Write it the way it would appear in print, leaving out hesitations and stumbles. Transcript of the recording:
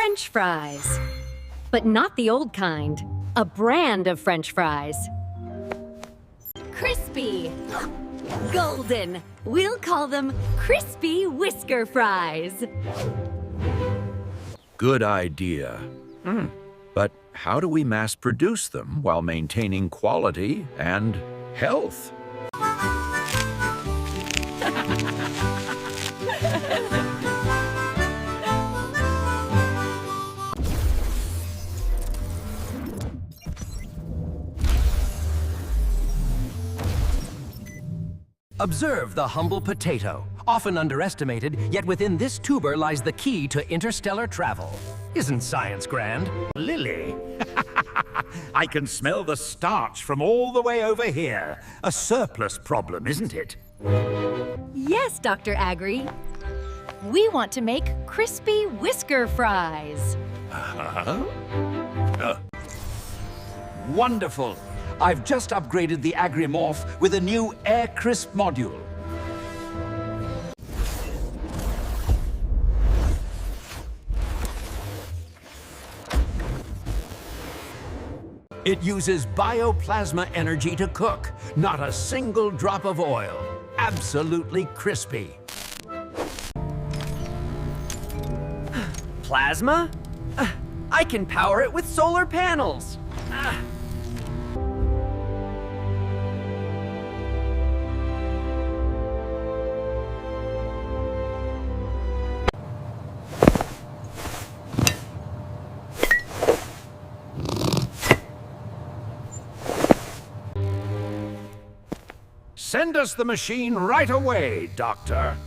French fries. But not the old kind. A brand of French fries. Crispy. Golden. We'll call them Crispy Whisker Fries. Good idea. But how do we mass produce them while maintaining quality and health? Observe the humble potato. Often underestimated, yet within this tuber lies the key to interstellar travel. Isn't science grand? Lily, I can smell the starch from all the way over here. A surplus problem, isn't it? Yes, Dr. Agri. We want to make Crispy Whisker Fries. Wonderful. I've just upgraded the Agrimorph with a new Air Crisp module. It uses bioplasma energy to cook, not a single drop of oil. Absolutely crispy. Plasma? I can power it with solar panels. Send us the machine right away, Doctor.